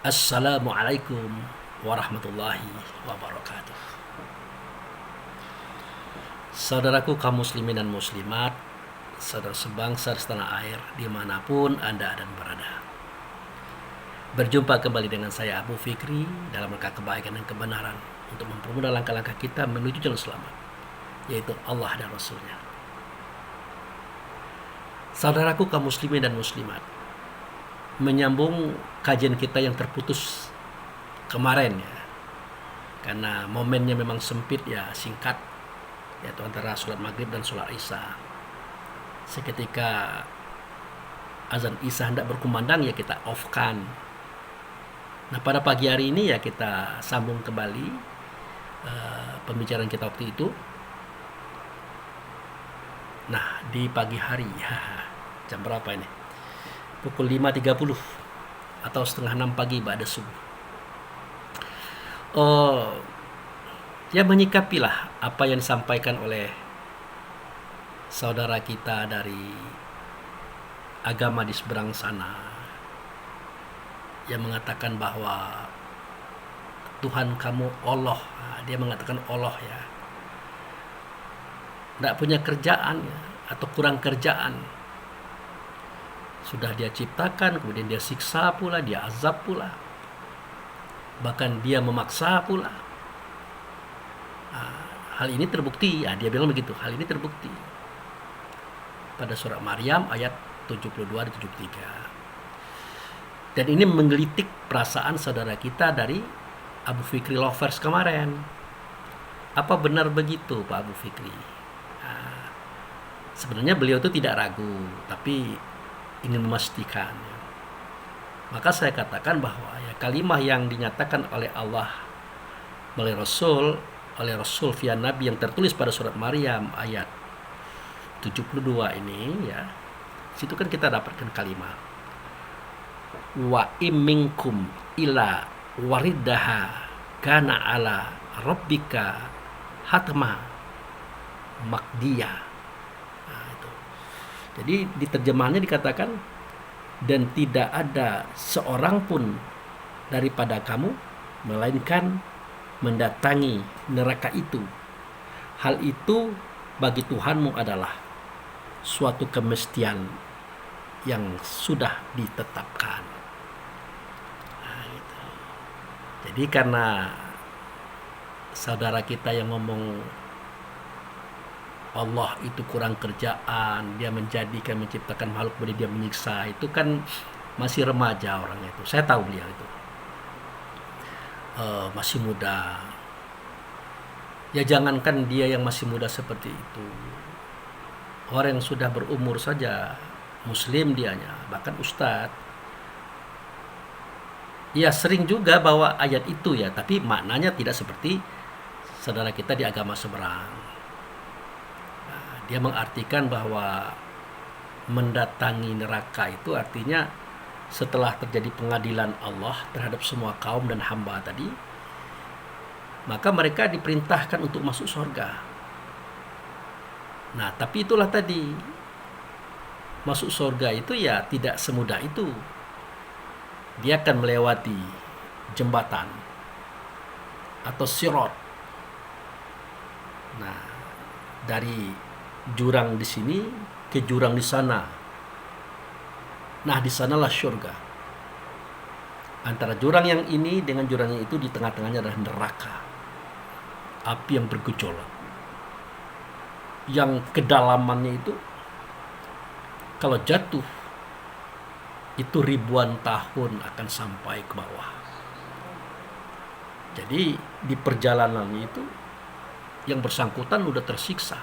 Assalamualaikum warahmatullahi wabarakatuh. Saudaraku kaum muslimin dan muslimat, saudara sebangsa setanah air dimanapun Anda dan berada. Berjumpa kembali dengan saya Abu Fikri dalam rangka kebaikan dan kebenaran untuk mempermudah langkah-langkah kita menuju jalan selamat, yaitu Allah dan Rasulnya. Saudaraku kaum muslimin dan muslimat, menyambung kajian kita yang terputus kemarin ya, karena momennya memang sempit ya, singkat, yaitu antara sholat maghrib dan sholat isya. Seketika azan isya hendak berkumandang ya kita off-kan. Nah pada pagi hari ini ya kita sambung kembali pembicaraan kita waktu itu. Nah di pagi hari ya, jam berapa ini? Pukul 5.30 atau setengah 6 pagi pada subuh. Ya menyikapilah apa yang disampaikan oleh saudara kita dari agama di seberang sana yang mengatakan bahwa Tuhan kamu Allah. Dia mengatakan Allah ya, tidak punya kerjaan ya, atau kurang kerjaan. Sudah dia ciptakan, kemudian dia siksa pula, dia azab pula, bahkan dia memaksa pula. Hal ini terbukti ya, dia bilang begitu, hal ini terbukti pada surat Maryam ayat 72 dan 73. Dan ini menggelitik perasaan saudara kita dari Abu Fikri Lovers kemarin. Apa benar begitu Pak Abu Fikri? Sebenarnya beliau itu tidak ragu, tapi ingin memastikan. Maka saya katakan bahwa ya kalimah yang dinyatakan oleh Allah oleh Rasul via Nabi yang tertulis pada surat Maryam ayat 72 ini ya, situ kan kita dapatkan kalimat wa imminkum ila waridaha kana ala rabbika hatma makdiyah. Nah, itu. Jadi di terjemahannya dikatakan dan tidak ada seorang pun daripada kamu melainkan mendatangi neraka itu. Hal itu bagi Tuhanmu adalah suatu kemestian yang sudah ditetapkan. Nah, gitu. Jadi karena saudara kita yang ngomong Allah itu kurang kerjaan, dia menciptakan makhluk kemudian dia menyiksa, itu kan masih remaja orangnya itu. Saya tahu beliau itu masih muda. Ya jangankan dia yang masih muda seperti itu, orang yang sudah berumur saja, muslim dianya, bahkan ustadz, ya sering juga bawa ayat itu ya, tapi maknanya tidak seperti saudara kita di agama seberang. Nah, dia mengartikan bahwa mendatangi neraka itu artinya setelah terjadi pengadilan Allah terhadap semua kaum dan hamba tadi, maka mereka diperintahkan untuk masuk surga. Nah, tapi itulah tadi, masuk surga itu ya tidak semudah itu. Dia akan melewati jembatan atau sirat. Nah, dari jurang di sini ke jurang di sana. Nah, di sanalah surga. Antara jurang yang ini dengan jurang yang itu, di tengah-tengahnya adalah neraka. Api yang bergejolak. Yang kedalamannya itu kalau jatuh itu ribuan tahun akan sampai ke bawah. Jadi di perjalanan itu yang bersangkutan udah tersiksa,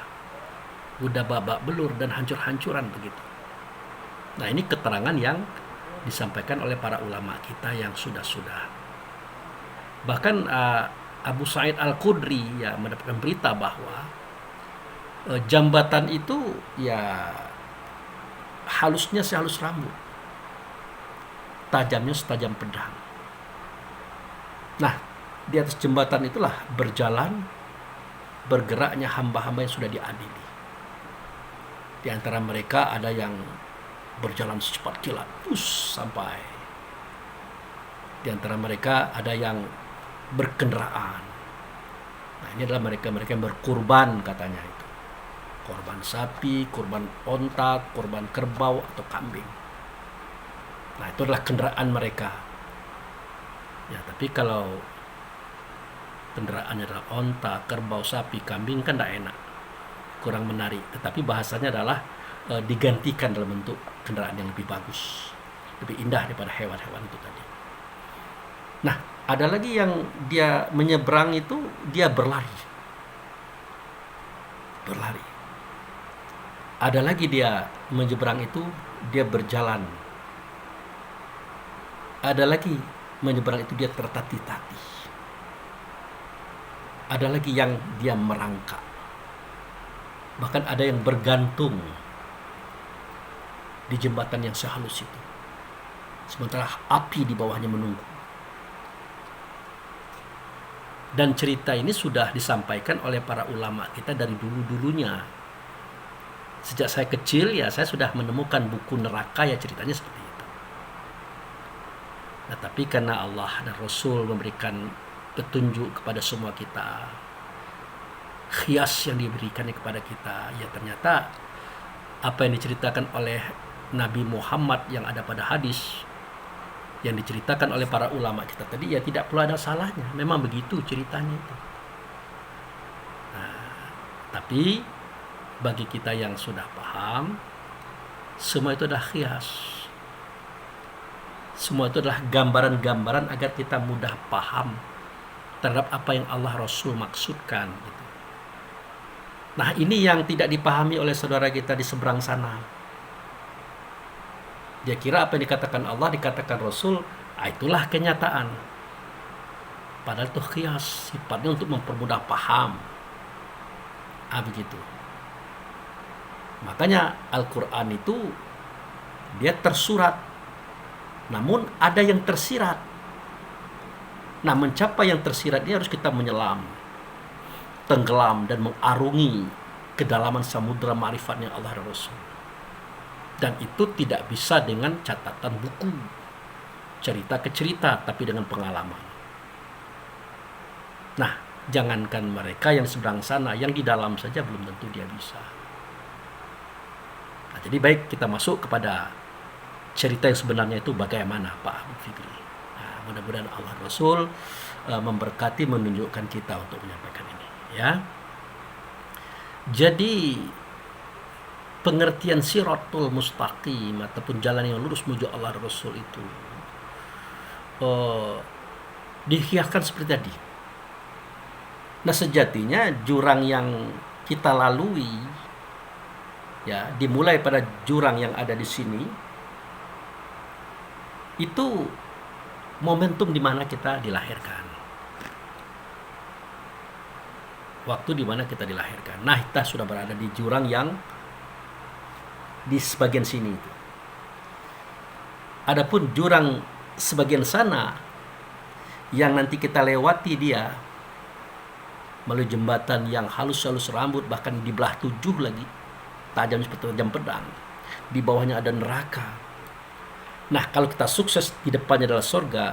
udah babak belur dan hancur-hancuran begitu. Nah ini keterangan yang disampaikan oleh para ulama kita yang sudah-sudah. Bahkan Abu Sa'id Al-Khudri ya mendapatkan berita bahwa jambatan itu ya halusnya sehalus rambut, tajamnya setajam pedang. Nah di atas jembatan itulah bergeraknya hamba-hamba yang sudah diadili. Di antara mereka ada yang berjalan secepat kilat sampai Di antara mereka ada yang berkendaraan. Nah, ini adalah mereka-mereka yang berkurban katanya itu. Korban sapi, korban onta, korban kerbau atau kambing. Nah, itu adalah kendaraan mereka. Ya, tapi kalau kendaraannya adalah onta, kerbau, sapi, kambing kan tidak enak, kurang menarik. Tetapi bahasanya adalah digantikan dalam bentuk kendaraan yang lebih bagus, lebih indah daripada hewan-hewan itu tadi. Nah, ada lagi yang dia menyeberang itu dia berlari. Ada lagi dia menyeberang itu dia berjalan. Ada lagi menyeberang itu dia tertatih-tatih. Ada lagi yang dia merangkak. Bahkan ada yang bergantung di jembatan yang sehalus itu. Sementara api di bawahnya menunggu. Dan cerita ini sudah disampaikan oleh para ulama kita dari dulu-dulunya. Sejak saya kecil ya saya sudah menemukan buku neraka ya ceritanya seperti itu. Nah, tapi karena Allah dan Rasul memberikan petunjuk kepada semua kita, khias yang diberikannya kepada kita, ya ternyata apa yang diceritakan oleh Nabi Muhammad yang ada pada hadis, yang diceritakan oleh para ulama kita tadi ya tidak perlu ada salahnya. Memang begitu ceritanya itu. Nah, tapi bagi kita yang sudah paham, semua itu adalah khias. Semua itu adalah gambaran-gambaran agar kita mudah paham terhadap apa yang Allah Rasul maksudkan. Nah, ini yang tidak dipahami oleh saudara kita di seberang sana. Dia kira apa yang dikatakan Allah, dikatakan Rasul, itulah kenyataan. Padahal itu khias, sifatnya untuk mempermudah paham. Begitu. Makanya Al-Quran itu dia tersurat, namun ada yang tersirat. Nah, mencapai yang tersirat ini harus kita menyelam, tenggelam dan mengarungi kedalaman samudera ma'rifatnya Allah dan Rasul. Dan itu tidak bisa dengan catatan buku, cerita ke cerita, tapi dengan pengalaman. Nah, jangankan mereka yang seberang sana, yang di dalam saja belum tentu dia bisa. Nah, jadi baik kita masuk kepada cerita yang sebenarnya itu bagaimana Pak Abu Fikri. Nah, mudah-mudahan Allah Rasul memberkati, menunjukkan kita untuk menyampaikan ini. Ya. Jadi pengertian siratul mustaqim ataupun jalan yang lurus menuju Allah Rasul itu dihiaskan seperti tadi. Nah, sejatinya jurang yang kita lalui ya dimulai pada jurang yang ada di sini itu momentum di mana kita dilahirkan. Waktu di mana kita dilahirkan. Nah, kita sudah berada di jurang yang di sebagian sini itu. Adapun jurang sebagian sana yang nanti kita lewati dia melalui jembatan yang halus-halus rambut, bahkan dibelah 7 lagi, tajam seperti tajam pedang. Di bawahnya ada neraka. Nah, kalau kita sukses, di depannya adalah surga.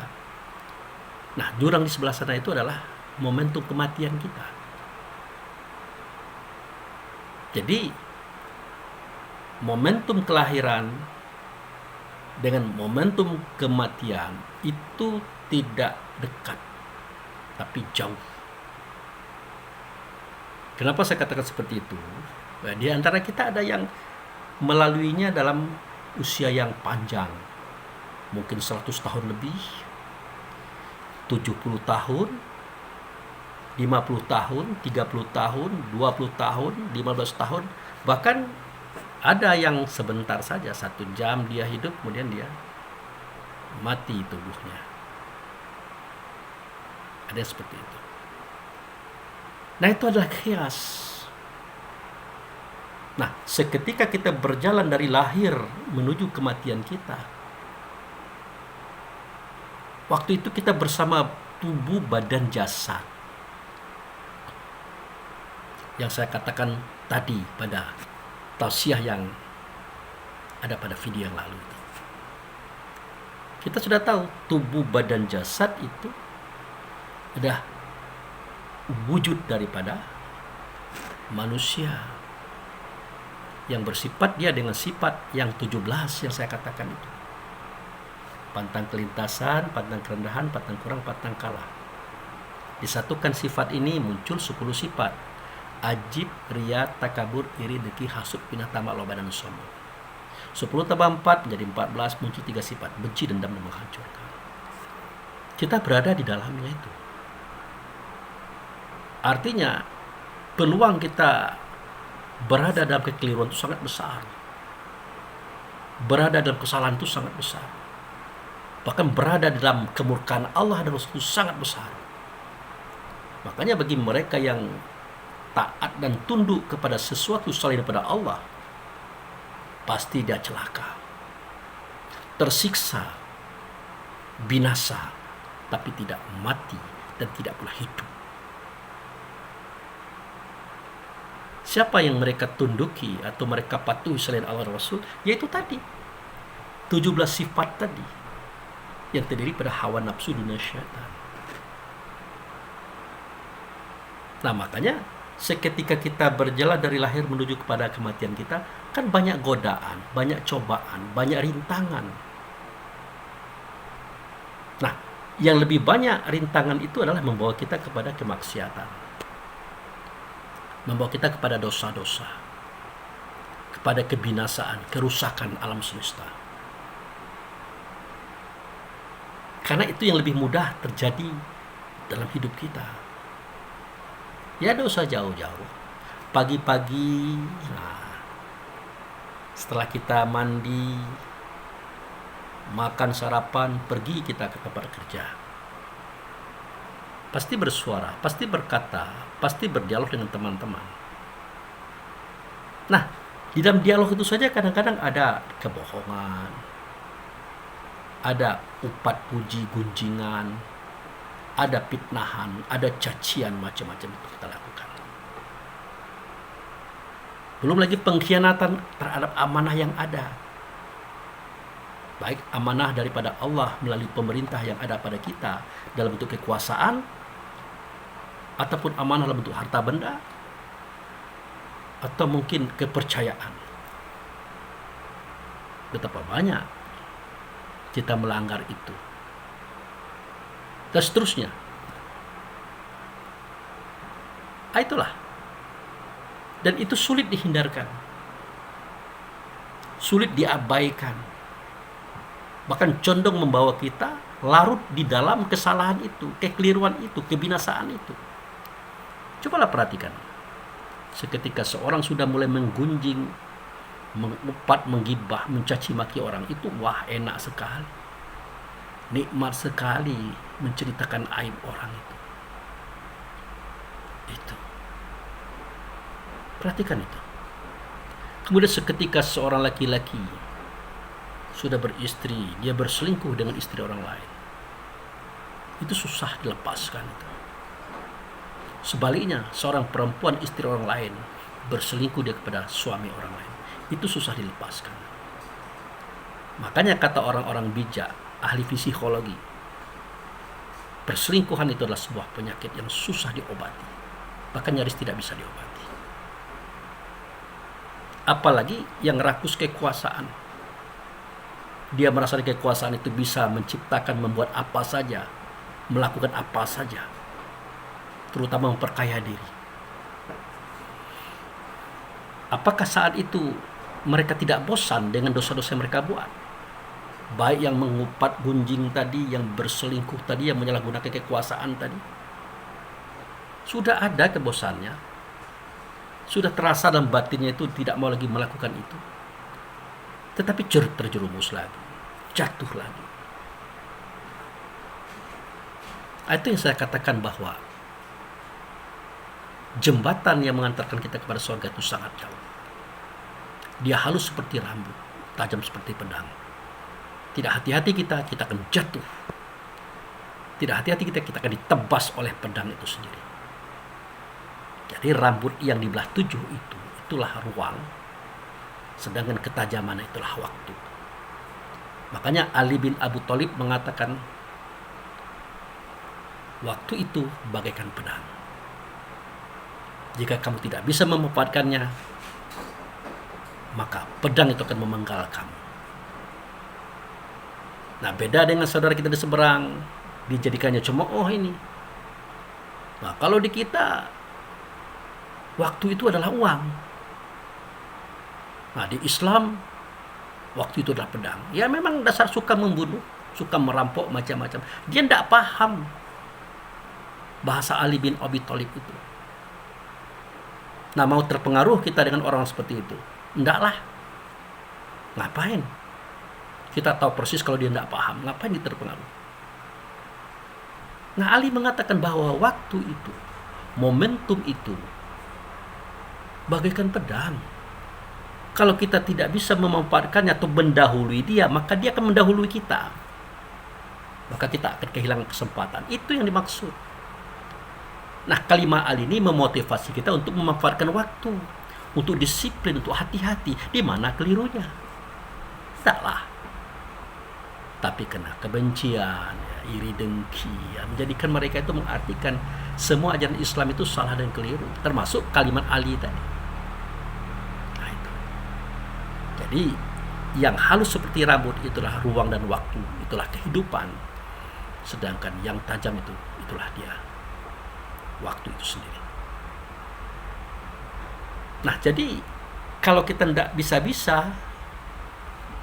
Nah, jurang di sebelah sana itu adalah momentum kematian kita. Jadi momentum kelahiran dengan momentum kematian itu tidak dekat, tapi jauh. Kenapa saya katakan seperti itu? Nah, di antara kita ada yang melaluinya dalam usia yang panjang, mungkin 100 tahun lebih, 70 tahun, 50 tahun, 30 tahun, 20 tahun, 15 tahun, bahkan ada yang sebentar saja, 1 jam dia hidup, kemudian dia mati tubuhnya. Ada yang seperti itu. Nah, itu adalah khias. Nah, seketika kita berjalan dari lahir menuju kematian kita, waktu itu kita bersama tubuh, badan, jasad. Yang saya katakan tadi pada tausiah yang ada pada video yang lalu itu. Kita sudah tahu tubuh badan jasad itu adalah wujud daripada manusia yang bersifat dia dengan sifat yang 17 yang saya katakan itu. Pantang kelintasan, pantang kerendahan, pantang kurang, pantang kalah. Disatukan sifat ini muncul 10 sifat. Ajib, ria, takabur, iri, dengki, hasud, pinah, tamak, loba, dan sombong. 10 tambah 4 menjadi 14, muncul 3 sifat. Benci, dendam, dan menghancurkan. Kita berada di dalamnya itu. Artinya peluang kita berada dalam kekeliruan itu sangat besar. Berada dalam kesalahan itu sangat besar. Bahkan berada dalam kemurkaan Allah dan Rasul itu sangat besar. Makanya bagi mereka yang taat dan tunduk kepada sesuatu selain daripada Allah, pasti dia celaka, tersiksa, binasa, tapi tidak mati dan tidak pula hidup. Siapa yang mereka tunduki atau mereka patuhi selain Allah dan Rasul? Yaitu tadi 17 sifat tadi yang terdiri pada hawa nafsu dunia syaitan. Nah makanya seketika kita berjalan dari lahir menuju kepada kematian kita, kan banyak godaan, banyak cobaan, banyak rintangan. Nah, yang lebih banyak rintangan itu adalah membawa kita kepada kemaksiatan, membawa kita kepada dosa-dosa, kepada kebinasaan, kerusakan alam semesta. Karena itu yang lebih mudah terjadi dalam hidup kita. Ya dosa jauh-jauh. Pagi-pagi, setelah kita mandi, makan sarapan, pergi kita ke tempat kerja. Pasti bersuara, pasti berkata, pasti berdialog dengan teman-teman. Nah, di dalam dialog itu saja kadang-kadang ada kebohongan, ada upat puji gunjingan, ada fitnahan, ada cacian, macam-macam itu kita lakukan. Belum lagi pengkhianatan terhadap amanah yang ada. Baik amanah daripada Allah melalui pemerintah yang ada pada kita dalam bentuk kekuasaan, ataupun amanah dalam bentuk harta benda, atau mungkin kepercayaan. Betapa banyak kita melanggar itu. Dan seterusnya. Itulah. Dan itu sulit dihindarkan. Sulit diabaikan. Bahkan condong membawa kita larut di dalam kesalahan itu, kekeliruan itu, kebinasaan itu. Cobalah perhatikan. Seketika seorang sudah mulai menggunjing, mengupat, menggibah, mencaci maki orang itu, wah enak sekali. Nikmat sekali menceritakan aib orang itu. Itu. Perhatikan itu. Kemudian seketika seorang laki-laki sudah beristri, dia berselingkuh dengan istri orang lain. Itu susah dilepaskan itu. Sebaliknya, seorang perempuan istri orang lain berselingkuh dia kepada suami orang lain. Itu susah dilepaskan. Makanya kata orang-orang bijak, ahli psikologi, perselingkuhan itu adalah sebuah penyakit yang susah diobati, bahkan nyaris tidak bisa diobati. Apalagi yang rakus kekuasaan, dia merasa kekuasaan itu bisa menciptakan, membuat apa saja, melakukan apa saja, terutama memperkaya diri. Apakah saat itu mereka tidak bosan dengan dosa-dosa yang mereka buat? Baik yang mengupat gunjing tadi, yang berselingkuh tadi, yang menyalahgunakan kekuasaan tadi. Sudah ada kebosannya. Sudah terasa dalam batinnya itu tidak mau lagi melakukan itu. Tetapi terjerumus lagi. Jatuh lagi. Itu yang saya katakan bahwa jembatan yang mengantarkan kita kepada surga itu sangat jauh. Dia halus seperti rambut, tajam seperti pedang. Tidak hati-hati kita akan jatuh. Tidak hati-hati kita akan ditebas oleh pedang itu sendiri. Jadi rambut yang di belah 7 itulah ruang. Sedangkan ketajaman itulah waktu. Makanya Ali bin Abu Thalib mengatakan, waktu itu bagaikan pedang. Jika kamu tidak bisa memanfaatkannya, maka pedang itu akan memenggal kamu. Nah, beda dengan saudara kita di seberang, dijadikannya cemooh ini. Nah, kalau di kita, waktu itu adalah uang. Nah, di Islam, waktu itu adalah pedang. Ya memang dasar suka membunuh, suka merampok macam-macam. Dia tidak paham bahasa Ali bin Abi Thalib itu. Nah, mau terpengaruh kita dengan orang seperti itu? Ndaklah. Ngapain? Kita tahu persis kalau dia tidak paham. Ngapain dia terpengaruh? Nah, Ali mengatakan bahwa waktu itu, momentum itu, bagaikan pedang. Kalau kita tidak bisa memanfaatkannya atau mendahului dia, maka dia akan mendahului kita. Maka kita akan kehilangan kesempatan. Itu yang dimaksud. Nah, kalimat Ali ini memotivasi kita untuk memanfaatkan waktu, untuk disiplin, untuk hati-hati. Di mana kelirunya? Taklah. Tapi kena kebencian, ya, iri dengki, ya, menjadikan mereka itu mengartikan semua ajaran Islam itu salah dan keliru, termasuk kalimat Ali tadi. Nah, itu. Jadi yang halus seperti rambut itulah ruang dan waktu, itulah kehidupan. Sedangkan yang tajam itu, itulah dia, waktu itu sendiri. Nah, jadi kalau kita tidak bisa-bisa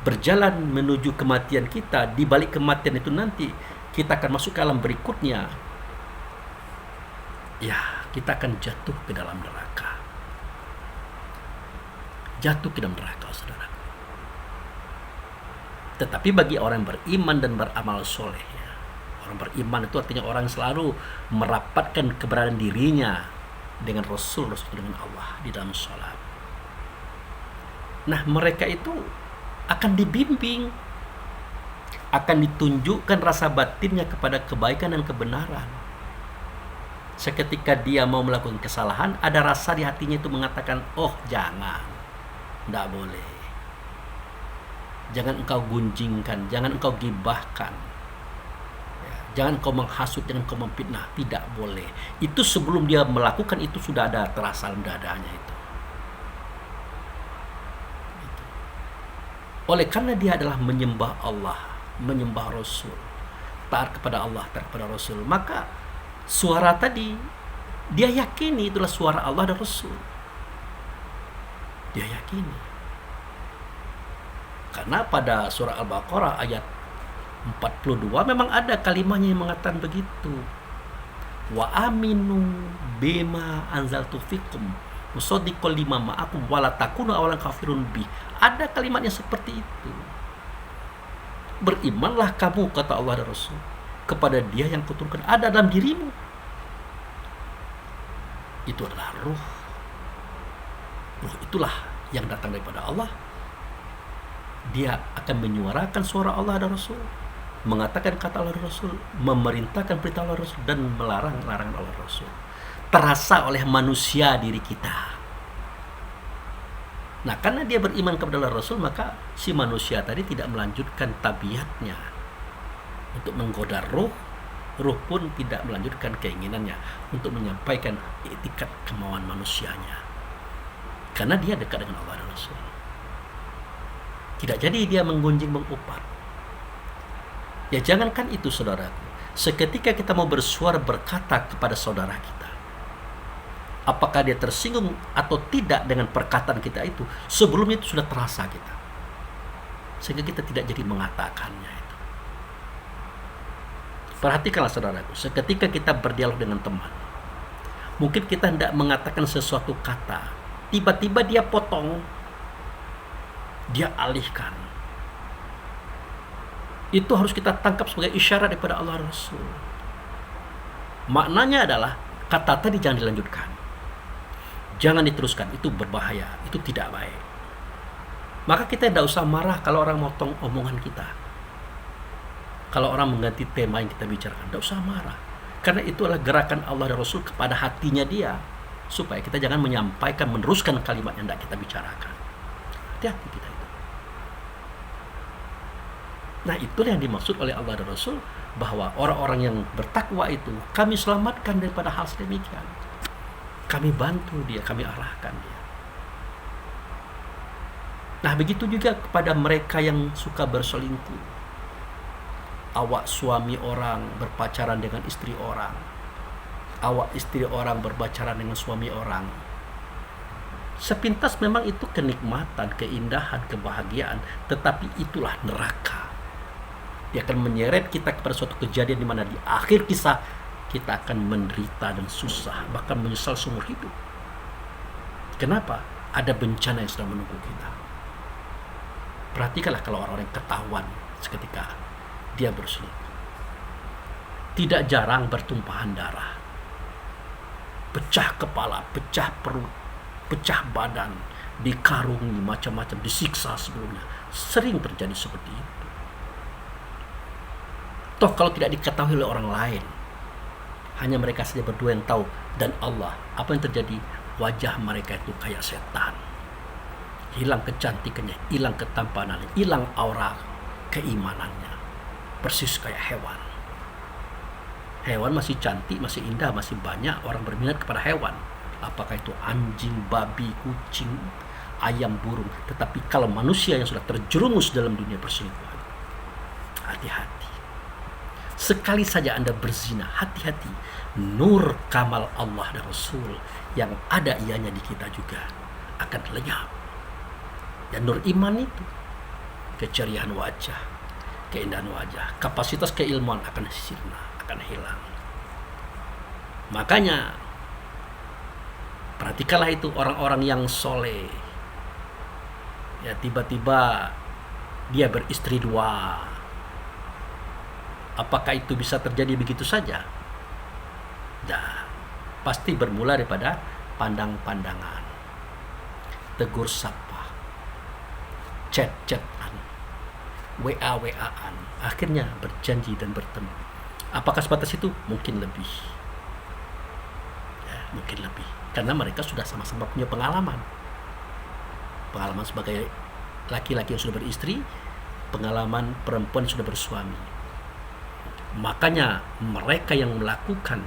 berjalan menuju kematian kita, di balik kematian itu nanti kita akan masuk ke alam berikutnya. Ya, kita akan jatuh ke dalam neraka. Jatuh ke dalam neraka, saudara. Tetapi bagi orang yang beriman dan beramal soleh, ya, orang beriman itu artinya orang yang selalu merapatkan keberadaan dirinya dengan Rasul dengan Allah di dalam sholat. Nah, mereka itu akan dibimbing, akan ditunjukkan rasa batinnya kepada kebaikan dan kebenaran. Seketika dia mau melakukan kesalahan, ada rasa di hatinya itu mengatakan, oh jangan, tidak boleh. Jangan engkau gunjingkan, jangan engkau gibahkan, ya, jangan engkau menghasut, jangan engkau memfitnah, tidak boleh. Itu sebelum dia melakukan itu sudah ada terasa dalam dadanya itu. Oleh karena dia adalah menyembah Allah, menyembah Rasul, taat kepada Allah, taat kepada Rasul, maka suara tadi dia yakini itulah suara Allah dan Rasul. Dia yakini. Karena pada surah Al-Baqarah ayat 42 memang ada kalimatnya yang mengatakan begitu. Wa aminu bima anzaltu fikum musaddiqal lima ma'akum wala takunu awalan kafirun bi. Ada kalimatnya seperti itu. Berimanlah kamu, kata Allah dan Rasul, kepada dia yang kuturunkan ada dalam dirimu. Itu adalah ruh. Ruh itulah yang datang daripada Allah. Dia akan menyuarakan suara Allah dan Rasul, mengatakan kata Allah dan Rasul, memerintahkan perintah Allah dan Rasul, dan melarang larangan Allah dan Rasul. Terasa oleh manusia diri kita. Nah, karena dia beriman kepada Allah Rasul, maka si manusia tadi tidak melanjutkan tabiatnya untuk menggoda ruh. Ruh pun tidak melanjutkan keinginannya untuk menyampaikan etikat kemauan manusianya. Karena dia dekat dengan Allah dan Rasul. Tidak jadi dia menggunjing, mengupat. Ya jangankan itu, saudaraku. Seketika kita mau bersuara berkata kepada saudara kita, apakah dia tersinggung atau tidak dengan perkataan kita itu, sebelumnya itu sudah terasa kita, sehingga kita tidak jadi mengatakannya itu. Perhatikanlah saudaraku, seketika kita berdialog dengan teman, mungkin kita hendak mengatakan sesuatu kata, tiba-tiba dia potong, dia alihkan. Itu harus kita tangkap sebagai isyarat daripada Allah Rasul. Maknanya adalah kata tadi jangan dilanjutkan, jangan diteruskan, itu berbahaya, itu tidak baik. Maka kita tidak usah marah kalau orang motong omongan kita, kalau orang mengganti tema yang kita bicarakan, tidak usah marah. Karena itu adalah gerakan Allah dan Rasul kepada hatinya dia, supaya kita jangan menyampaikan, meneruskan kalimat yang tidak kita bicarakan. Hati-hati kita itu. Nah, itulah yang dimaksud oleh Allah dan Rasul, bahwa orang-orang yang bertakwa itu kami selamatkan daripada hal sedemikian. Kami bantu dia, kami arahkan dia. Nah, begitu juga kepada mereka yang suka berselingkuh. Awak suami orang berpacaran dengan istri orang. Awak istri orang berpacaran dengan suami orang. Sepintas memang itu kenikmatan, keindahan, kebahagiaan, tetapi itulah neraka. Dia akan menyeret kita kepada suatu kejadian di mana di akhir kisah kita akan menderita dan susah, bahkan menyesal seumur hidup. Kenapa? Ada bencana yang sedang menunggu kita. Perhatikanlah kalau orang-orang yang ketahuan seketika dia berselingkuh. Tidak jarang bertumpahan darah, pecah kepala, pecah perut, pecah badan, dikarungi macam-macam, disiksa sebelumnya. Sering terjadi seperti itu. Toh kalau tidak diketahui oleh orang lain, hanya mereka saja berdua yang tahu, dan Allah, apa yang terjadi? Wajah mereka itu kayak setan. Hilang kecantikannya, hilang ketampanannya, hilang aura keimanannya. Persis kayak hewan. Hewan masih cantik, masih indah, masih banyak orang berminat kepada hewan. Apakah itu anjing, babi, kucing, ayam, burung. Tetapi kalau manusia yang sudah terjerumus dalam dunia perselingkuhan, hati-hati. Sekali saja Anda berzina, hati-hati. Nur kamal Allah dan Rasul yang ada ianya di kita juga akan lenyap. Dan nur iman itu, keceriaan wajah, keindahan wajah, kapasitas keilmuan akan sirna, akan hilang. Makanya perhatikanlah itu orang-orang yang soleh. Ya, tiba-tiba dia beristri dua. Apakah itu bisa terjadi begitu saja? Nah, pasti bermula daripada pandang-pandangan, tegur sapa, chat-chatan, WA-WA-an, akhirnya berjanji dan bertemu. Apakah sebatas itu? Mungkin lebih. Ya, mungkin lebih. Karena mereka sudah sama-sama punya pengalaman. Pengalaman sebagai laki-laki yang sudah beristri, pengalaman perempuan yang sudah bersuami. Makanya mereka yang melakukan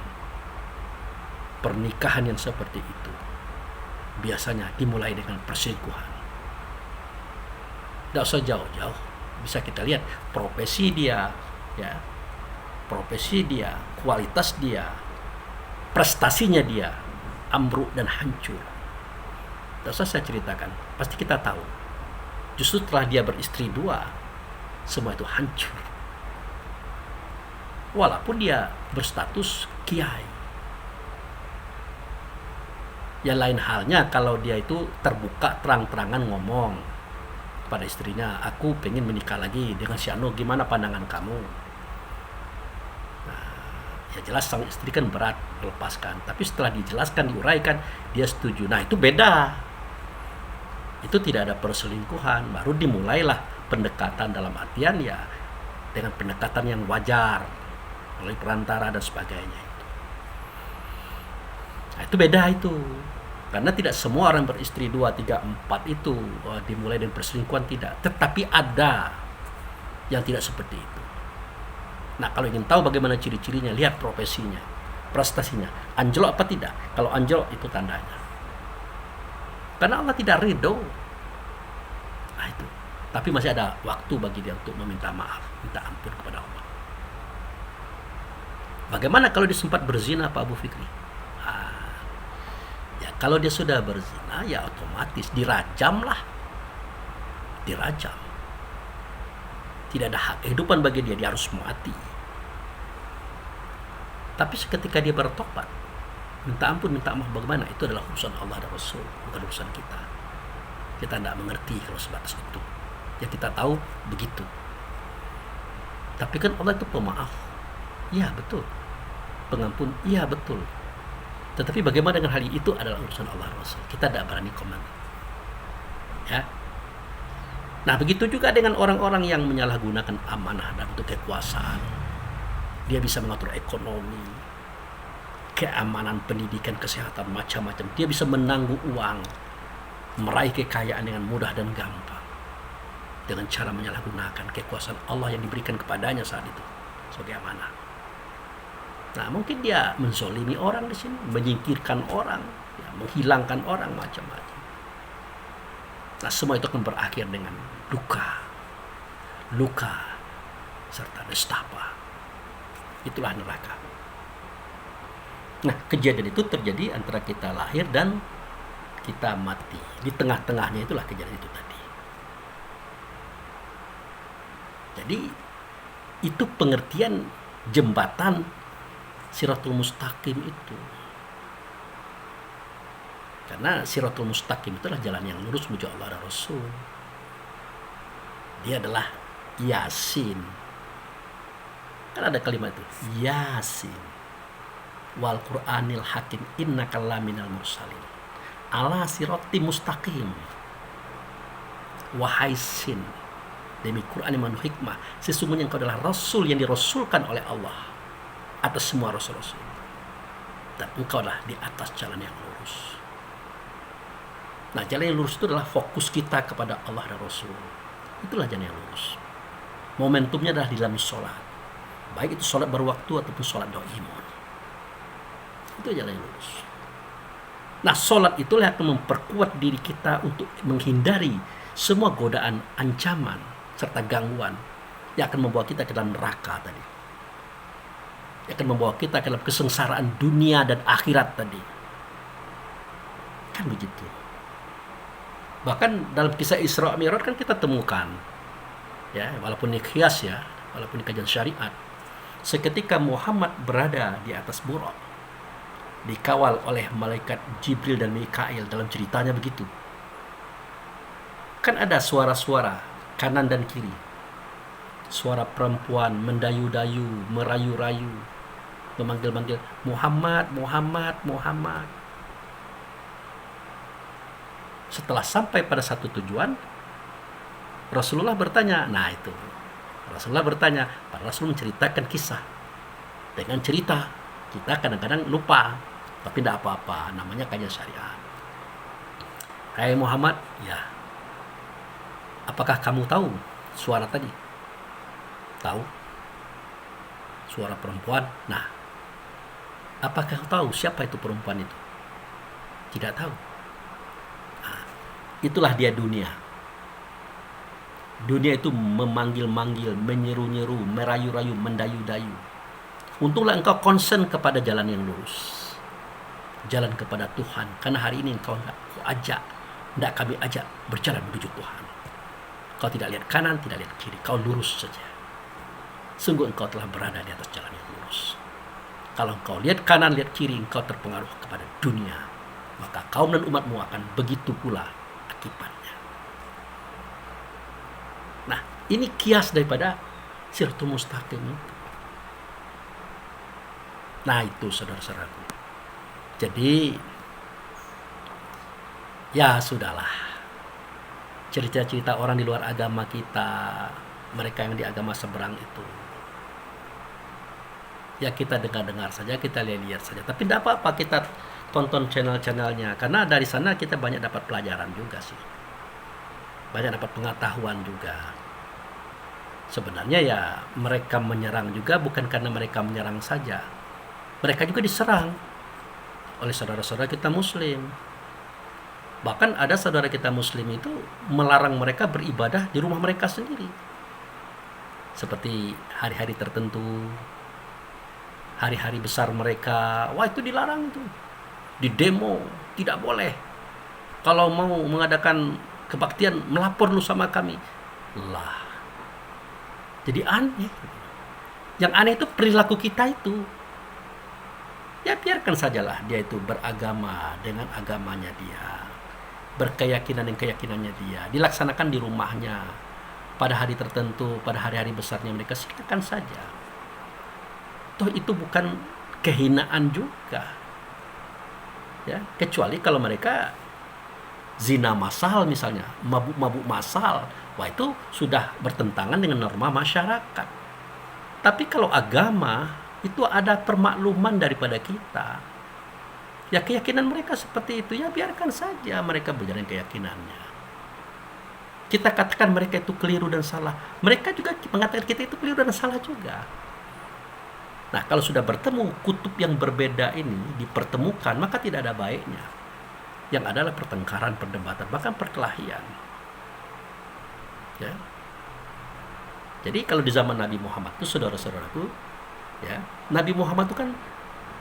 pernikahan yang seperti itu biasanya dimulai dengan perselingkuhan. Tidak usah jauh-jauh, bisa kita lihat profesi dia, ya, profesi dia, kualitas dia, prestasinya dia ambruk dan hancur. Tidak usah saya ceritakan, pasti kita tahu. Justru setelah dia beristri dua, semua itu hancur. Walaupun dia berstatus kiai. Yang lain halnya kalau dia itu terbuka terang-terangan ngomong pada istrinya, aku pengen menikah lagi dengan si Anu, gimana pandangan kamu? Nah, ya jelas sang istri kan berat melepaskan, tapi setelah dijelaskan, diuraikan, dia setuju. Nah, itu beda. Itu tidak ada perselingkuhan, baru dimulailah pendekatan dalam artian ya dengan pendekatan yang wajar melalui perantara dan sebagainya. Nah, itu beda itu. Karena tidak semua orang beristri 2, 3, 4 itu dimulai dengan perselingkuhan, tidak. Tetapi ada yang tidak seperti itu. Nah, kalau ingin tahu bagaimana ciri-cirinya, lihat profesinya, prestasinya. Anjlok apa tidak? Kalau anjlok itu tandanya. Karena Allah tidak ridho. Nah, itu. Tapi masih ada waktu bagi dia untuk meminta maaf, minta ampun kepada Allah. Bagaimana kalau dia sempat berzina, Pak Abu Fikri? Kalau dia sudah berzina, ya otomatis dirajam lah. Dirajam. Tidak ada hak kehidupan bagi dia, dia harus mati. Tapi seketika dia bertobat, minta ampun, minta maaf, bagaimana? Itu adalah urusan Allah dan Rasul, bukan urusan kita. Kita tidak mengerti kalau sebatas itu. Ya kita tahu begitu. Tapi kan Allah itu pemaaf. Iya betul. Pengampun, iya betul. Tetapi bagaimana dengan hal itu adalah urusan Allah dan Rasul. Kita tidak berani komen. Ya. Nah, begitu juga dengan orang-orang yang menyalahgunakan amanah dan untuk kekuasaan. Dia bisa mengatur ekonomi, keamanan, pendidikan, kesehatan, macam-macam. Dia bisa menangguh uang, meraih kekayaan dengan mudah dan gampang. dengan cara menyalahgunakan kekuasaan Allah yang diberikan kepadanya saat itu sebagai amanah. Nah, mungkin dia menzolimi orang di sini, menyingkirkan orang, ya, menghilangkan orang macam-macam. Nah, semua itu akan berakhir dengan luka, serta nestapa. Itulah neraka. Nah, kejadian itu terjadi antara kita lahir dan kita mati. Di tengah-tengahnya itulah kejadian itu tadi. Jadi, itu pengertian jembatan Siratul Mustaqim itu. Karena Siratul Mustaqim itulah jalan yang lurus menuju Allah dan Rasul. Dia adalah Yasin. Kan ada kalimat itu, Yasin. Wal Qur'anil Hakim innaka laminal mursalin. Ala sirati mustaqim. Wahai Sin, demi Quran yang penuh hikmah, sesungguhnya engkau adalah Rasul yang dirasulkan oleh Allah atas semua rasul-rasul, dan engkau adalah di atas jalan yang lurus. Nah, jalan yang lurus itu adalah fokus kita kepada Allah dan Rasul. Itulah jalan yang lurus. Momentumnya adalah di dalam sholat, baik itu sholat berwaktu ataupun sholat doimun. Itu jalan yang lurus. Nah, sholat itulah yang akan memperkuat diri kita untuk menghindari semua godaan, ancaman, serta gangguan yang akan membawa kita ke dalam neraka tadi, yang akan membawa kita ke dalam kesengsaraan dunia dan akhirat tadi. Kan begitu. Bahkan dalam kisah Isra Mi'raj kan kita temukan, ya, walaupun ini qiyas ya, walaupun ini kajian syariat, seketika Muhammad berada di atas Buraq, dikawal oleh malaikat Jibril dan Mikail, dalam ceritanya begitu. Kan ada suara-suara kanan dan kiri, suara perempuan mendayu-dayu, merayu-rayu, memanggil-manggil Muhammad, Muhammad, Muhammad. Setelah sampai pada satu tujuan, Rasulullah bertanya. Nah, itu Rasulullah bertanya, para Rasul menceritakan kisah. Dengan cerita kita kadang-kadang lupa, tapi tidak apa-apa, namanya kajian syariat. Hai Muhammad, ya, apakah kamu tahu suara tadi? Tahu? Suara perempuan. Nah, apakah kamu tahu siapa itu perempuan itu? Tidak tahu. Nah, itulah dia dunia. Dunia itu memanggil-manggil, menyeru-nyeru, merayu-rayu, mendayu-dayu. Untunglah engkau concern kepada jalan yang lurus, jalan kepada Tuhan. Karena hari ini engkau tidak kami ajak berjalan menuju Tuhan. Kau tidak lihat kanan, tidak lihat kiri, kau lurus saja. Sungguh engkau telah berada di atas jalan yang lurus. Kalau engkau lihat kanan, lihat kiri, engkau terpengaruh kepada dunia, maka kaum dan umatmu akan begitu pula akibatnya. Nah, ini kias daripada Siratul Mustaqim itu. Nah, itu saudara-saudaraku. Jadi, ya sudahlah. Cerita-cerita orang di luar agama kita, mereka yang di agama seberang itu, ya kita dengar-dengar saja, kita lihat-lihat saja. Tapi tidak apa-apa kita tonton channel-channelnya, karena dari sana kita banyak dapat pelajaran juga sih, banyak dapat pengetahuan juga. Sebenarnya ya mereka menyerang juga bukan karena mereka menyerang saja, mereka juga diserang oleh saudara-saudara kita Muslim. Bahkan ada saudara kita Muslim itu melarang mereka beribadah di rumah mereka sendiri, seperti hari-hari tertentu, hari-hari besar mereka. Wah, itu dilarang tuh, di demo, tidak boleh. Kalau mau mengadakan kebaktian, melapor lu sama kami. Lah, jadi aneh. Yang aneh itu perilaku kita itu. Ya biarkan sajalah dia itu beragama dengan agamanya dia, berkeyakinan dengan keyakinannya dia, dilaksanakan di rumahnya pada hari tertentu, pada hari-hari besarnya mereka, silakan saja. Toh itu bukan kehinaan juga, ya, kecuali kalau mereka zina massal misalnya, mabuk-mabuk massal, wah itu sudah bertentangan dengan norma masyarakat. Tapi kalau agama itu ada permakluman daripada kita, ya keyakinan mereka seperti itu, ya biarkan saja mereka berjalan keyakinannya. Kita katakan mereka itu keliru dan salah, mereka juga mengatakan kita itu keliru dan salah juga. Nah, kalau sudah bertemu kutub yang berbeda ini dipertemukan, maka tidak ada baiknya. Yang adalah pertengkaran, perdebatan, bahkan perkelahian. Ya. Jadi kalau di zaman Nabi Muhammad itu, saudara-saudaraku, ya, Nabi Muhammad itu kan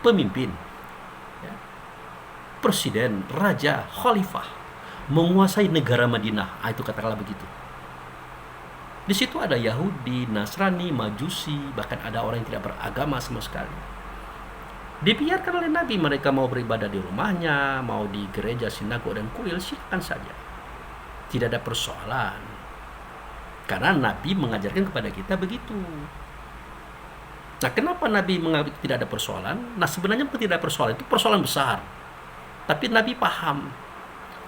pemimpin, ya, presiden, raja, khalifah, menguasai negara Madinah. Itu katakanlah begitu. Di situ ada Yahudi, Nasrani, Majusi, bahkan ada orang yang tidak beragama sama sekali. Dibiarkan oleh Nabi, mereka mau beribadah di rumahnya, mau di gereja, sinagog, dan kuil, silakan saja. Tidak ada persoalan. Karena Nabi mengajarkan kepada kita begitu. Nah, kenapa Nabi mengajarkan tidak ada persoalan? Nah, sebenarnya tidak ada persoalan, itu persoalan besar. Tapi Nabi paham,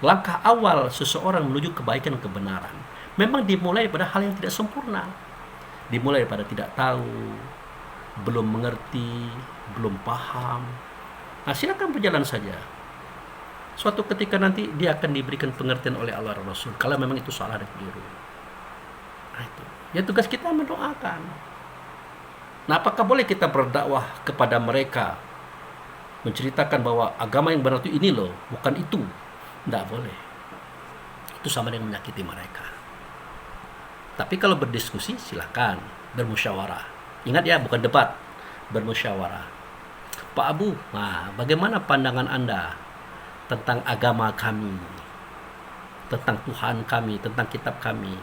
langkah awal seseorang menuju kebaikan dan kebenaran memang dimulai pada hal yang tidak sempurna. Dimulai daripada tidak tahu, belum mengerti, belum paham. Nah, silakan berjalan saja. Suatu ketika nanti dia akan diberikan pengertian oleh Allah dan Rasul kalau memang itu salah dan keliru. Nah, itu. Ya, tugas kita mendoakan. Nah, apakah boleh kita berdakwah kepada mereka, menceritakan bahwa agama yang benar itu ini loh, bukan itu? Tidak boleh. Itu sama dengan menyakiti mereka. Tapi kalau berdiskusi, silakan bermusyawarah. Ingat ya, bukan debat, bermusyawarah. Pak Abu, nah, bagaimana pandangan Anda tentang agama kami, tentang Tuhan kami, tentang kitab kami?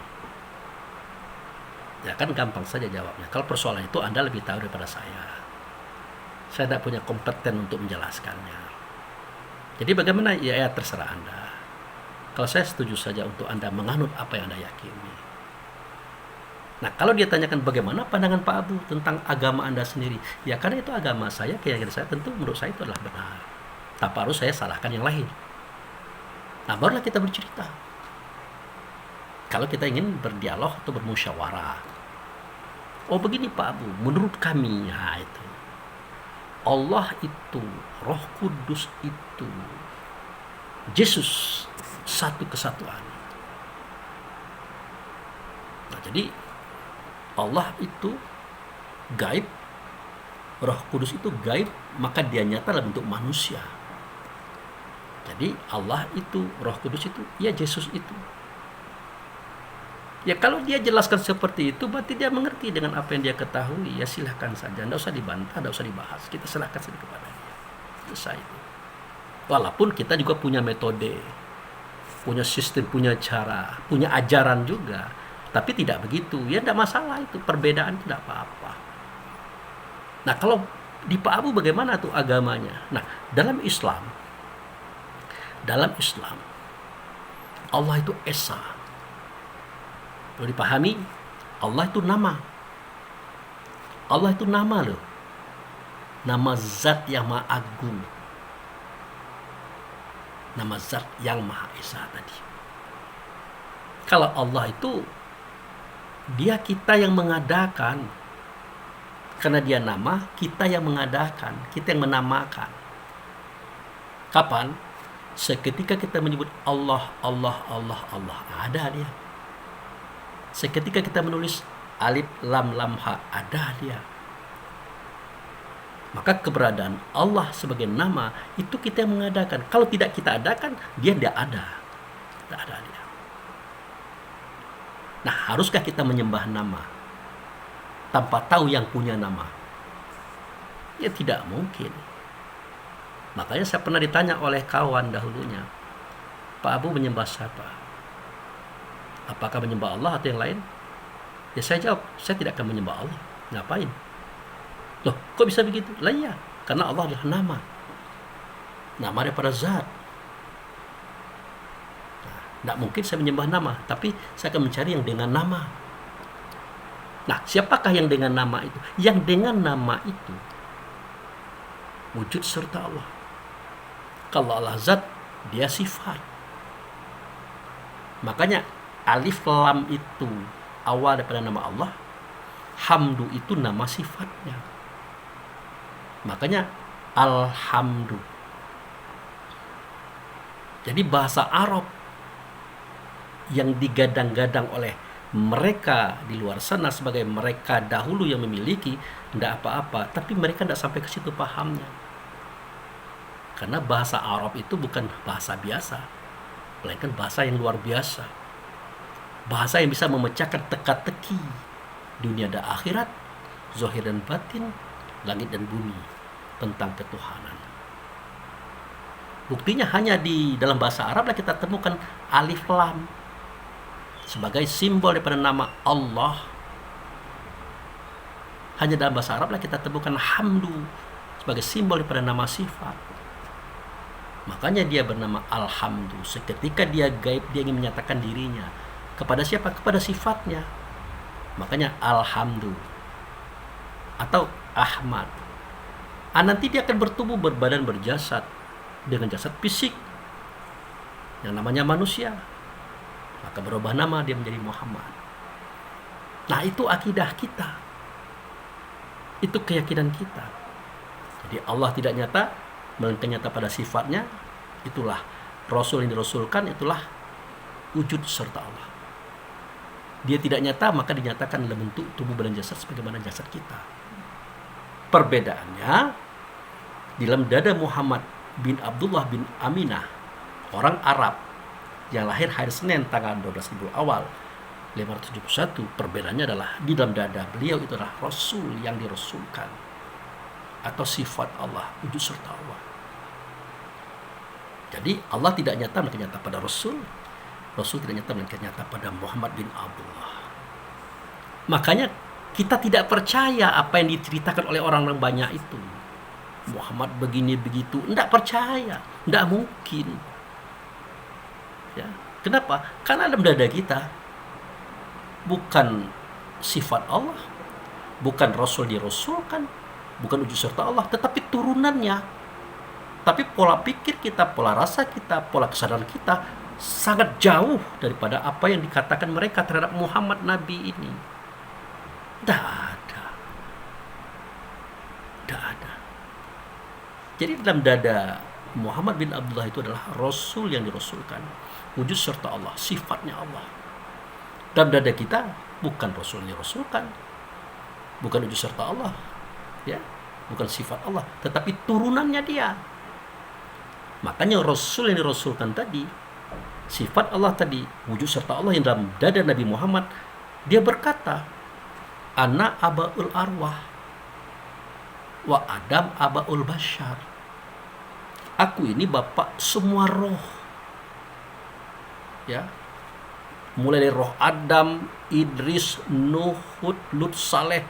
Ya kan gampang saja jawabnya. Kalau persoalan itu Anda lebih tahu daripada saya. Saya tidak punya kompeten untuk menjelaskannya. Jadi bagaimana? Ya, terserah Anda. Kalau saya setuju saja untuk Anda menganut apa yang Anda yakini. Nah, kalau dia tanyakan bagaimana pandangan Pak Abu tentang agama Anda sendiri, ya karena itu agama saya, keyakinan saya, tentu menurut saya itu adalah benar. Tanpa harus saya salahkan yang lain. Nah, barulah kita bercerita. Kalau kita ingin berdialog atau bermusyawarah. Oh begini Pak Abu, menurut kami, ya itu. Allah itu, Roh Kudus itu, Yesus, satu kesatuan. Nah, jadi Allah itu gaib, Roh Kudus itu gaib, maka dia nyata dalam bentuk manusia. Jadi Allah itu, Roh Kudus itu, ya Yesus itu. Ya kalau dia jelaskan seperti itu, berarti dia mengerti dengan apa yang dia ketahui. Ya silahkan saja, tidak usah dibantah, tidak usah dibahas. Kita serahkan saja kepada dia. Selesai itu. Walaupun kita juga punya metode, punya sistem, punya cara, punya ajaran juga. Tapi tidak begitu. Ya tidak masalah itu, perbedaan tidak apa-apa. Nah, kalau di Pak Abu bagaimana tuh agamanya? Nah, dalam Islam Allah itu Esa. Perlu dipahami, Allah itu nama. Allah itu nama loh. Nama zat yang maha agung. Nama zat yang maha esa tadi. Kalau Allah itu, dia kita yang mengadakan. Karena dia nama, kita yang mengadakan. Kita yang menamakan. Kapan? Seketika kita menyebut Allah, Allah, Allah, Allah. Ada dia. Seketika kita menulis alif lam lam ha, ada dia. Maka keberadaan Allah sebagai nama itu kita yang mengadakan. Kalau tidak kita adakan, dia tidak ada. Tidak ada dia. Nah, haruskah kita menyembah nama tanpa tahu yang punya nama? Ya tidak mungkin. Makanya saya pernah ditanya oleh kawan dahulunya, Pak Abu menyembah siapa? Apakah menyembah Allah atau yang lain? Ya saya jawab, saya tidak akan menyembah Allah. Ngapain? Loh, kok bisa begitu? Lah iya, karena Allah adalah nama. Nama daripada zat. Nah, tidak mungkin saya menyembah nama, tapi saya akan mencari yang dengan nama. Nah, siapakah yang dengan nama itu? Yang dengan nama itu wujud serta Allah. Kalau Allah zat, dia sifat. Makanya alif lam itu awal daripada nama Allah. Hamdu itu nama sifatnya. Makanya alhamdu. Jadi bahasa Arab yang digadang-gadang oleh mereka di luar sana sebagai mereka dahulu yang memiliki, tidak apa-apa, tapi mereka tidak sampai ke situ pahamnya. Karena bahasa Arab itu bukan bahasa biasa, melainkan bahasa yang luar biasa. Bahasa yang bisa memecahkan teka-teki dunia dan akhirat, zahir dan batin, langit dan bumi, tentang ketuhanan. Buktinya hanya di dalam bahasa Arab lah kita temukan alif lam sebagai simbol daripada nama Allah. Hanya dalam bahasa Arab lah kita temukan hamdu sebagai simbol daripada nama sifat. Makanya dia bernama Alhamdu. Seketika dia gaib, dia ingin menyatakan dirinya. Kepada siapa? Kepada sifatnya. Makanya Alhamdu. Atau Ahmad. Nanti dia akan bertubuh, berbadan, berjasad. Dengan jasad fisik. Yang namanya manusia. Maka berubah nama dia menjadi Muhammad. Nah, itu akidah kita. Itu keyakinan kita. Jadi Allah tidak nyata, melainkan nyata pada sifatnya. Itulah Rasul yang dirasulkan, itulah wujud serta Allah. Dia tidak nyata, maka dinyatakan dalam bentuk tubuh badan jasad sebagaimana jasad kita. Perbedaannya, di dalam dada Muhammad bin Abdullah bin Aminah, orang Arab yang lahir hari Senin tanggal 12 Rabiul Awal 571, perbedaannya adalah di dalam dada beliau itu adalah Rasul yang dirasulkan, atau sifat Allah, wujud serta Allah. Jadi Allah tidak nyata melainkan nyata pada Rasul. Rasul tidak nyata melainkan nyata pada Muhammad bin Abdullah. Makanya kita tidak percaya apa yang diceritakan oleh orang-orang banyak itu. Muhammad begini begitu, tidak percaya, tidak mungkin. Ya, kenapa? Karena dalam dada kita bukan sifat Allah, bukan Rasul dirasulkan, bukan wujud serta Allah, tetapi turunannya. Tapi pola pikir kita, pola rasa kita, pola kesadaran kita sangat jauh daripada apa yang dikatakan mereka terhadap Muhammad Nabi ini. Tidak ada. Tidak ada. Jadi dalam dada Muhammad bin Abdullah itu adalah Rasul yang dirasulkan, wujud serta Allah, sifatnya Allah. Dalam dada kita bukan Rasul yang dirasulkan, bukan wujud serta Allah, ya, bukan sifat Allah, tetapi turunannya dia. Makanya Rasul yang dirasulkan tadi, sifat Allah tadi, wujud serta Allah yang dalam dada Nabi Muhammad, dia berkata, Ana abaul arwah wa Adam abaul bashar. Aku ini bapak semua roh. Ya. Mulai dari roh Adam, Idris, Nuh, Hud, Lut, Saleh,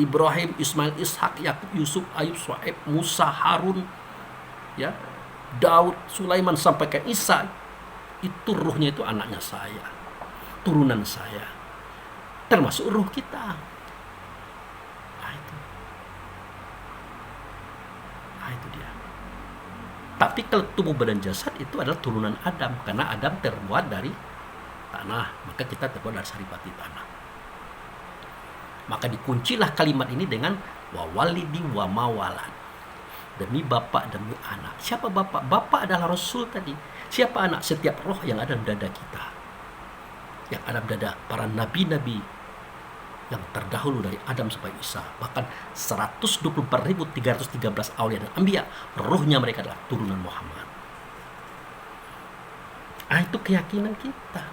Ibrahim, Ismail, Ishak, Yakub, Yusuf, Ayub, Shu'aib, Musa, Harun, ya, Daud, Sulaiman sampai ke Isa. Itu ruhnya itu anaknya saya, turunan saya, termasuk ruh kita. Nah itu dia. Tapi kalau tubuh badan jasad itu adalah turunan Adam, karena Adam terbuat dari tanah, maka kita terbuat dari saripati tanah. Maka dikuncilah kalimat ini dengan wa walidi wa mawalad. Demi bapak, demi anak. Siapa bapak? Bapak adalah Rasul tadi. Siapa anak? Setiap roh yang ada dalam dada kita, yang ada dalam dada para nabi-nabi yang terdahulu dari Adam sampai Isa. Bahkan 124.313 aulia dan anbiya, rohnya mereka adalah turunan Muhammad. Itu keyakinan kita.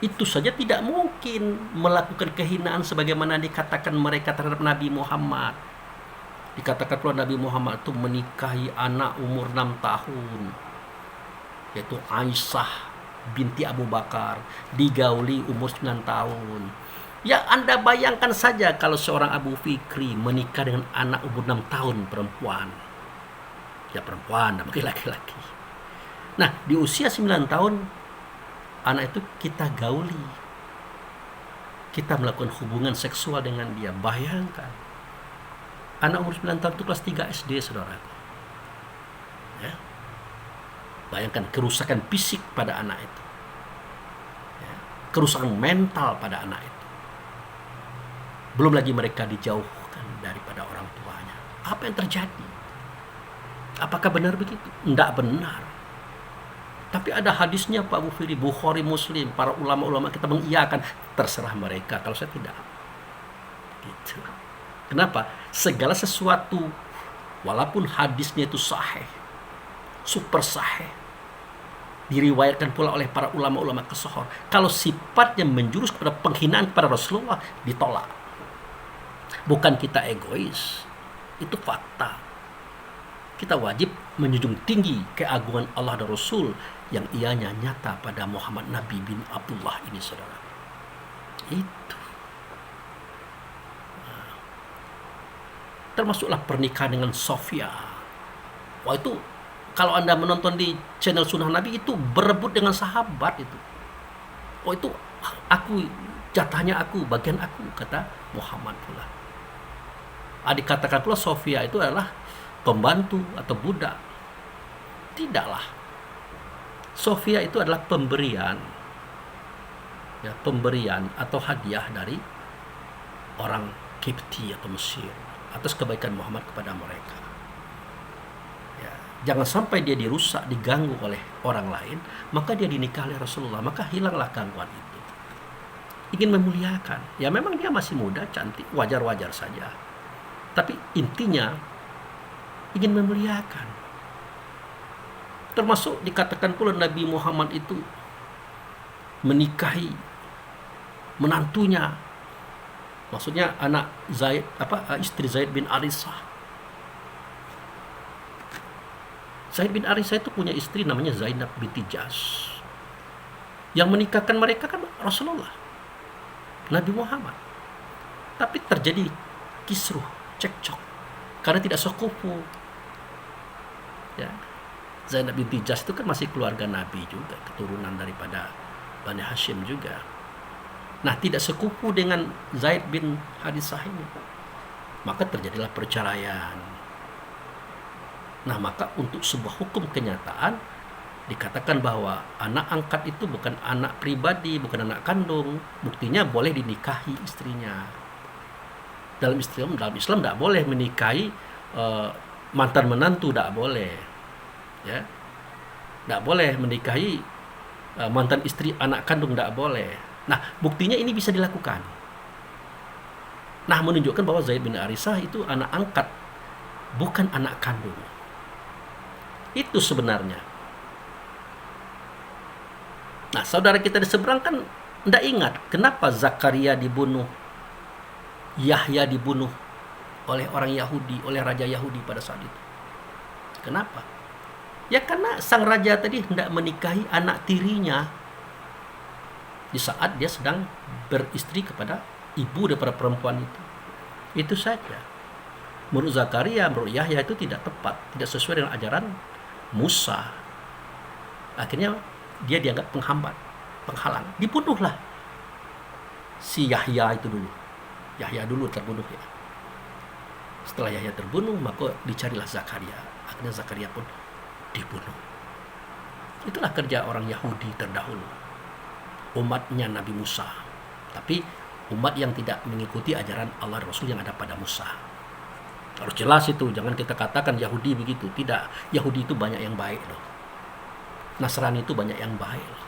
Itu saja tidak mungkin melakukan kehinaan sebagaimana dikatakan mereka terhadap Nabi Muhammad. Dikatakan pula Nabi Muhammad itu menikahi anak umur 6 tahun, yaitu Aisyah binti Abu Bakar, digauli umur 9 tahun. Ya, Anda bayangkan saja kalau seorang Abu Fikri menikah dengan anak umur 6 tahun perempuan. Ya perempuan, bukan laki-laki. Nah, di usia 9 tahun anak itu kita gauli. Kita melakukan hubungan seksual dengan dia. Bayangkan. Anak umur 9 tahun itu kelas 3 SD, saudaraku. Ya. Bayangkan kerusakan fisik pada anak itu. Ya. Kerusakan mental pada anak itu. Belum lagi mereka dijauhkan daripada orang tuanya. Apa yang terjadi? Apakah benar begitu? Tidak benar. Tapi ada hadisnya Pak Mufiri, Bukhari, Muslim, para ulama-ulama kita mengiyakan, terserah mereka, kalau saya tidak. Gitu. Kenapa? Segala sesuatu, walaupun hadisnya itu sahih, super sahih, diriwayatkan pula oleh para ulama-ulama kesohor, kalau sifatnya menjurus kepada penghinaan kepada Rasulullah, ditolak. Bukan kita egois, itu fakta. Kita wajib menjunjung tinggi keagungan Allah dan Rasul yang ianya nyata pada Muhammad Nabi bin Abdullah ini, saudara. Itu. Termasuklah pernikahan dengan Sofia. Wah, itu kalau Anda menonton di channel Sunnah Nabi, itu berebut dengan sahabat itu. Oh, itu aku, jatahnya aku, bagian aku, kata Muhammad pula. Dikatakan pula Sofia itu adalah pembantu atau budak. Tidaklah. Sofia itu adalah pemberian. Ya, pemberian atau hadiah dari orang Kipti atau Mesir atas kebaikan Muhammad kepada mereka. Ya, jangan sampai dia dirusak, diganggu oleh orang lain, maka dia dinikah oleh Rasulullah, maka hilanglah gangguan itu. Ingin memuliakan, ya memang dia masih muda, cantik, wajar-wajar saja. Tapi intinya ingin memuliakan. Termasuk dikatakan pula Nabi Muhammad itu menikahi menantunya, maksudnya anak Zaid, istri Zaid bin Arisah. Zaid bin Arisah itu punya istri namanya Zainab binti Jahsy. Yang menikahkan mereka kan Rasulullah, Nabi Muhammad. Tapi terjadi kisruh, cekcok, karena tidak sekufu. Ya. Zainab binti Jahsy itu kan masih keluarga Nabi juga, keturunan daripada Bani Hashim juga. Nah, tidak sekufu dengan Zaid bin Harisah ini. Maka terjadilah perceraian. Nah, maka untuk sebuah hukum kenyataan dikatakan bahwa anak angkat itu bukan anak pribadi, bukan anak kandung. Buktinya boleh dinikahi istrinya. Dalam Islam tidak boleh menikahi mantan menantu, tidak boleh. Ya, tidak boleh menikahi mantan istri anak kandung, tidak boleh. Nah, buktinya ini bisa dilakukan. Nah, menunjukkan bahwa Zaid bin Harisah itu anak angkat, bukan anak kandung. Itu sebenarnya. Nah, saudara kita di seberang kan tidak ingat kenapa Zakaria dibunuh, Yahya dibunuh oleh orang Yahudi, oleh raja Yahudi pada saat itu. Kenapa? Ya karena sang raja tadi hendak menikahi anak tirinya di saat dia sedang beristri kepada ibu daripada perempuan itu. Itu saja. Menurut Zakaria, menurut Yahya itu tidak tepat, tidak sesuai dengan ajaran Musa. Akhirnya dia dianggap penghambat, penghalang. Dibunuhlah si Yahya itu dulu. Yahya dulu terbunuh ya. Setelah Yahya terbunuh, maka dicarilah Zakaria. Akhirnya Zakaria pun dibunuh. Itulah kerja orang Yahudi terdahulu, umatnya Nabi Musa. Tapi umat yang tidak mengikuti ajaran Allah Rasul yang ada pada Musa. Harus jelas itu, jangan kita katakan Yahudi begitu. Tidak, Yahudi itu banyak yang baik loh. Nasrani itu banyak yang baik loh.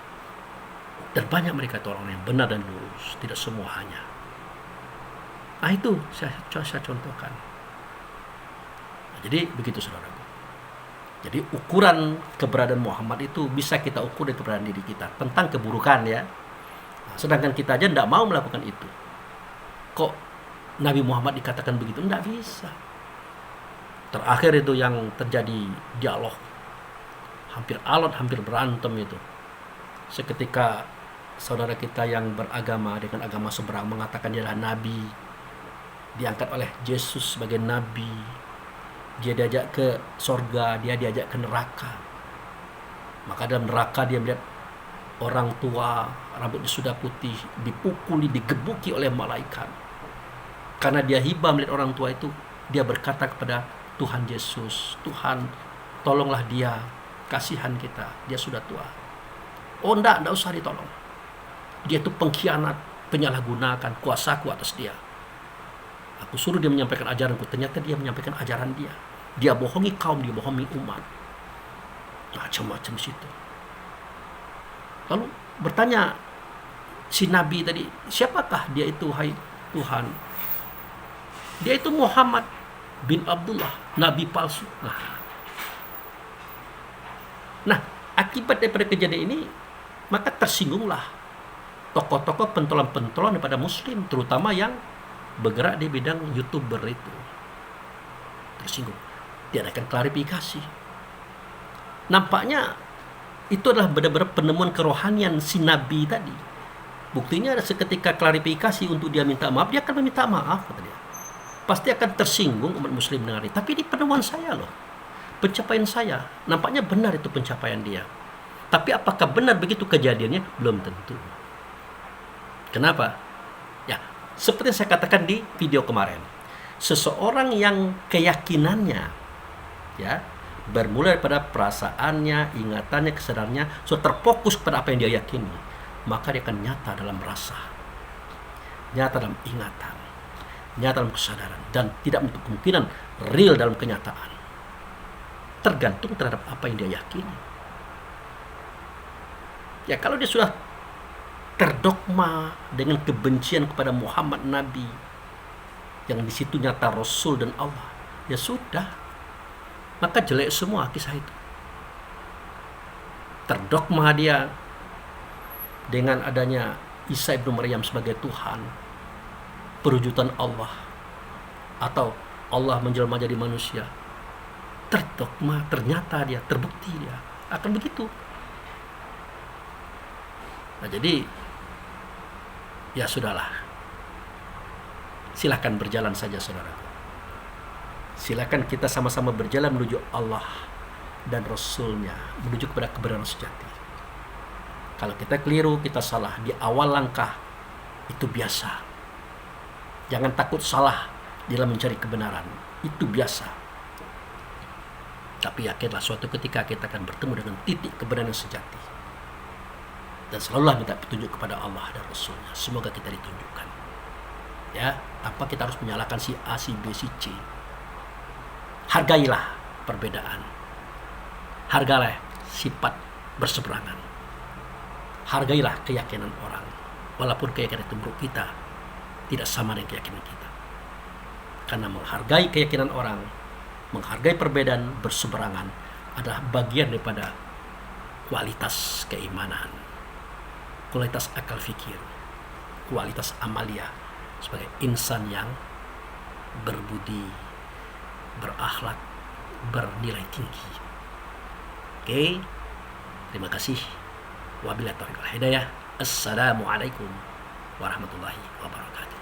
Dan banyak mereka itu orang yang benar dan lurus, tidak semua hanya. Nah, itu saya contohkan. Nah, jadi begitu saudaraku. Jadi ukuran keberadaan Muhammad itu bisa kita ukur dari keberadaan diri kita tentang keburukan ya. Nah, sedangkan kita aja tidak mau melakukan itu. Kok Nabi Muhammad dikatakan begitu? Tidak bisa. Terakhir itu yang terjadi dialog, hampir alot, hampir berantem itu. Seketika saudara kita yang beragama dengan agama seberang mengatakan dia adalah Nabi, diangkat oleh Yesus sebagai Nabi. Dia diajak ke sorga, dia diajak ke neraka. Maka dalam neraka dia melihat orang tua, rambutnya sudah putih, dipukuli, digebuki oleh malaikat. Karena dia hibah melihat orang tua itu, dia berkata kepada Tuhan Yesus, Tuhan tolonglah dia, kasihan kita, dia sudah tua. Oh enggak usah ditolong. Dia itu pengkhianat, penyalahgunakan kuasaku atas dia. Aku suruh dia menyampaikan ajaranku, ternyata dia menyampaikan ajaran dia. Dia bohongi kaum, dia bohongi umat. Macam-macam situ. Lalu bertanya si Nabi tadi, siapakah dia itu, hai Tuhan? Dia itu Muhammad bin Abdullah, Nabi palsu. Nah, akibat daripada kejadian ini, maka tersinggunglah tokoh-tokoh pentolan-pentolan daripada Muslim, terutama yang bergerak di bidang YouTuber itu. Tersinggung. Diadakan klarifikasi. Nampaknya itu adalah benar-benar penemuan kerohanian si Nabi tadi. Buktinya seketika klarifikasi untuk dia minta maaf, dia akan meminta maaf, kata dia. Pasti akan tersinggung umat Muslim mendengar ini. Tapi ini penemuan saya loh, pencapaian saya. Nampaknya benar itu pencapaian dia. Tapi apakah benar begitu kejadiannya? Belum tentu. Kenapa? Ya, seperti yang saya katakan di video kemarin. Seseorang yang keyakinannya ya bermula daripada perasaannya, ingatannya, kesadarannya sudah terfokus pada apa yang dia yakini, maka dia akan nyata dalam rasa, nyata dalam ingatan, nyata dalam kesadaran, dan tidak menutup kemungkinan real dalam kenyataan. Tergantung terhadap apa yang dia yakini. Ya, kalau dia sudah terdogma dengan kebencian kepada Muhammad Nabi, yang di situ nyata Rasul dan Allah, ya sudah, maka jelek semua kisah itu. Terdogma dia dengan adanya Isa ibnu Maryam sebagai Tuhan, perwujudan Allah, atau Allah menjelma jadi manusia. Terdogma, ternyata dia, terbukti dia akan begitu. Nah, jadi ya sudahlah, silakan berjalan saja saudaraku. Silakan kita sama-sama berjalan menuju Allah dan Rasulnya, menuju kepada kebenaran sejati. Kalau kita keliru, kita salah di awal langkah, itu biasa. Jangan takut salah dalam mencari kebenaran, itu biasa. Tapi yakinlah suatu ketika kita akan bertemu dengan titik kebenaran sejati. Dan selalulah minta petunjuk kepada Allah dan Rasulnya. Semoga kita ditunjukkan. Ya, tanpa kita harus menyalahkan si A, si B, si C. Hargailah perbedaan. Hargailah sifat berseberangan. Hargailah keyakinan orang. Walaupun keyakinan itu menurut kita tidak sama dengan keyakinan kita. Karena menghargai keyakinan orang, menghargai perbedaan berseberangan adalah bagian daripada kualitas keimanan, kualitas akal fikir, kualitas amalia sebagai insan yang berbudi, berakhlak, bernilai tinggi. Oke, terima kasih. Wabillahi taufiq wal hidayah. Assalamualaikum warahmatullahi wabarakatuh.